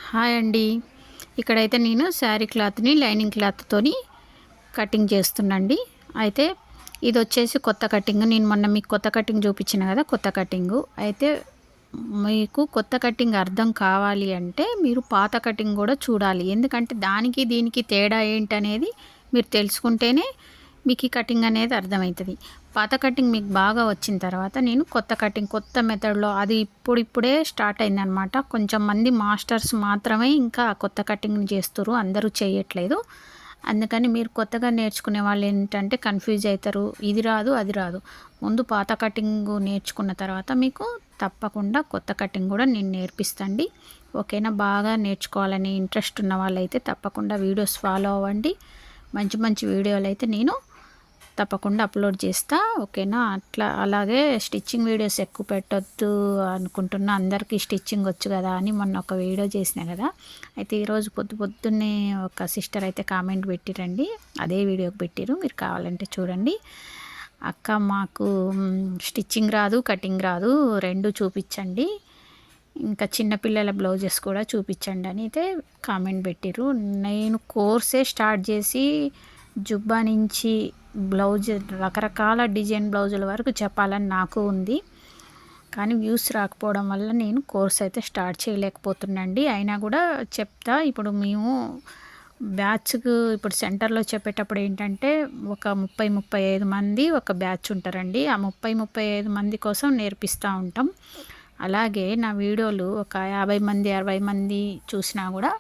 Hi అండి. ఇక్కడైతే నేను శారీ క్లాత్‌ని లైనింగ్ క్లాత్‌తోని కటింగ్ చేస్తున్నాండి. అయితే ఇదొచ్చేసి కొత్త కటింగ్. నేను మొన్న మీకు కొత్త కటింగ్ చూపించిన కదా! కొత్త కటింగు. అయితే మీకు కొత్త కటింగ్ అర్థం కావాలి అంటే మీరు పాత కటింగ్ కూడా చూడాలి. ఎందుకంటే దానికి దీనికి తేడా ఏంటనేది మీరు తెలుసుకుంటేనే మీకు ఈ కటింగ్ అనేది అర్థమవుతుంది. పాత కటింగ్ మీకు బాగా వచ్చిన తర్వాత నేను కొత్త కటింగ్ కొత్త మెథడ్‌లో అది ఇప్పుడిప్పుడే స్టార్ట్ అయిందనమాట. కొంచెం మంది మాస్టర్స్ మాత్రమే ఇంకా కొత్త కటింగ్‌ని చేస్తుర్రు. అందరూ చేయట్లేదు. అందుకని మీరు కొత్తగా నేర్చుకునే వాళ్ళు ఏంటంటే కన్‌ఫ్యూజ్ అయితారు. ఇది రాదు, అది రాదు. ముందు పాత కటింగు నేర్చుకున్న తర్వాత మీకు తప్పకుండా కొత్త కటింగ్ కూడా నేను నేర్పిస్తాండి. ఓకేనా? బాగా నేర్చుకోవాలని ఇంట్రెస్ట్ ఉన్న వాళ్ళైతే తప్పకుండా వీడియోస్ ఫాలో అవ్వండి. మంచి మంచి వీడియోలైతే నేను తప్పకుండా అప్లోడ్ చేస్తా. ఓకేనా? అలాగే స్టిచ్చింగ్ వీడియోస్ ఎక్కువ పెట్టొద్దు అనుకుంటున్నా. అందరికీ స్టిచ్చింగ్ వచ్చు కదా అని మొన్న ఒక వీడియో చేసిన కదా! అయితే ఈరోజు పొద్దున్నే ఒక సిస్టర్ అయితే కామెంట్ పెట్టిరండి. అదే వీడియోకి పెట్టిరు. మీరు కావాలంటే చూడండి. అక్క మాకు స్టిచ్చింగ్ రాదు, కటింగ్ రాదు, 2 చూపించండి. ఇంకా చిన్నపిల్లల బ్లౌజెస్ కూడా చూపించండి అని అయితే కామెంట్ పెట్టిరు. నేను కోర్సే స్టార్ట్ చేసి జుబ్బా నుంచి బ్లౌజ్ రకరకాల డిజైన్ బ్లౌజుల వరకు చెప్పాలని నాకు ఉంది. కానీ వ్యూస్ రాకపోవడం వల్ల నేను కోర్స్ అయితే స్టార్ట్ చేయలేకపోతున్నాండి. అయినా కూడా చెప్తా. ఇప్పుడు మేము బ్యాచ్‌కు ఇప్పుడు సెంటర్‌లో చెప్పేటప్పుడు ఏంటంటే ఒక 35 మంది ఒక బ్యాచ్ ఉంటారండి. ఆ 35 మంది కోసం నేర్పిస్తూ ఉంటాం. అలాగే నా వీడియోలు ఒక 50 మంది 60 మంది చూసినా కూడా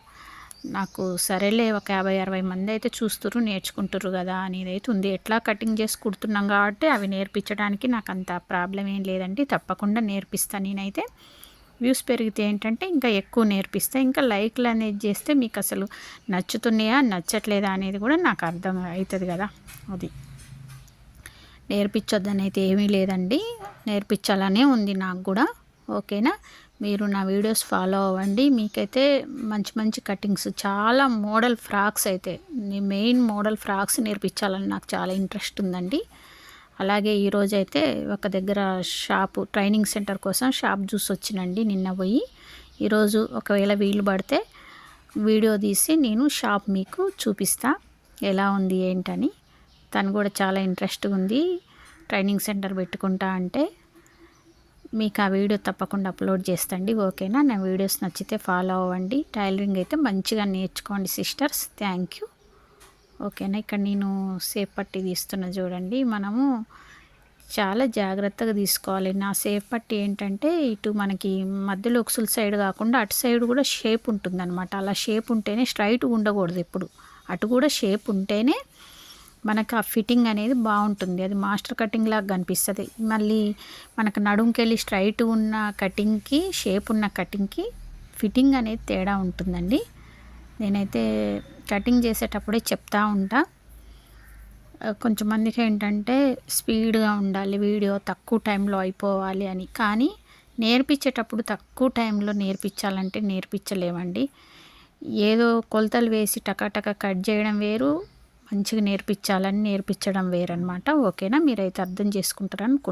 నాకు సరేలే ఒక 50, 60 మంది అయితే చూస్తుర్రు, నేర్చుకుంటుర్రు కదా అనేదైతే ఉంది. ఎట్లా కటింగ్ చేసి కుడుతున్నాం కాబట్టి అవి నేర్పించడానికి నాకు అంత ప్రాబ్లం ఏం లేదండి. తప్పకుండా నేర్పిస్తాను నేనైతే. వ్యూస్ పెరిగితే ఏంటంటే ఇంకా ఎక్కువ నేర్పిస్తా. ఇంకా లైక్లు అనేది చేస్తే మీకు అసలు నచ్చుతున్నాయా నచ్చట్లేదా అనేది కూడా నాకు అర్థం అవుతుంది కదా! అది నేర్పించొద్దని అయితే ఏమీ లేదండి. నేర్పించాలనే ఉంది నాకు కూడా. ఓకేనా? మీరు నా వీడియోస్ ఫాలో అవ్వండి. మీకైతే మంచి మంచి కటింగ్స్ చాలా మోడల్ ఫ్రాక్స్ అయితే మెయిన్ మోడల్ ఫ్రాక్స్ నేర్పించాలని నాకు చాలా ఇంట్రెస్ట్ ఉందండి. అలాగే ఈరోజైతే ఒక దగ్గర షాపు ట్రైనింగ్ సెంటర్ కోసం షాప్ చూసి వచ్చినండి నిన్న పోయి. ఈరోజు ఒకవేళ వీలు పడితే వీడియో తీసి నేను షాప్ మీకు చూపిస్తా ఎలా ఉంది ఏంటని. తను కూడా చాలా ఇంట్రెస్ట్గా ఉంది ట్రైనింగ్ సెంటర్ పెట్టుకుంటా అంటే. మీకు ఆ వీడియో తప్పకుండా అప్లోడ్ చేస్తండి. ఓకేనా? నా వీడియోస్ నచ్చితే ఫాలో అవ్వండి. టైలరింగ్ అయితే మంచిగా నేర్చుకోండి సిస్టర్స్. Thank you. ఓకేనా? ఇక్కడ నేను సేఫ్ పట్టీ తీస్తున్నా చూడండి. మనము చాలా జాగ్రత్తగా తీసుకోవాలి. నా సేఫ్ పట్టీ ఏంటంటే ఇటు మనకి మధ్యలో ఉక్సుల సైడ్ కాకుండా అటు సైడ్ కూడా షేప్ ఉంటుందన్నమాట. అలా షేప్ ఉంటేనే స్ట్రైట్గా ఉండకూడదు ఎప్పుడు. అటు కూడా షేప్ ఉంటేనే మనకు ఆ ఫిట్టింగ్ అనేది బాగుంటుంది. అది మాస్టర్ కటింగ్ లాగా కనిపిస్తుంది. మళ్ళీ మనకు నడుంకెళ్ళి స్ట్రైట్ ఉన్న కటింగ్కి షేప్ ఉన్న కటింగ్కి ఫిట్టింగ్ అనేది తేడా ఉంటుందండి. నేనైతే కటింగ్ చేసేటప్పుడే చెప్తా ఉంటా. కొంచెం మందికి ఏంటంటే స్పీడ్గా ఉండాలి, వీడియో తక్కువ టైంలో అయిపోవాలి అని. కానీ నేర్పించేటప్పుడు తక్కువ టైంలో నేర్పించాలంటే నేర్పించలేమండి. ఏదో కొలతలు వేసి టకాటక కట్ చేయడం వేరు, మంచిగా నేర్పించాలని నేర్పించడం వేరనమాట. ఓకేనా? మీరైతే అర్థం చేసుకుంటారనుకుంటున్నాను.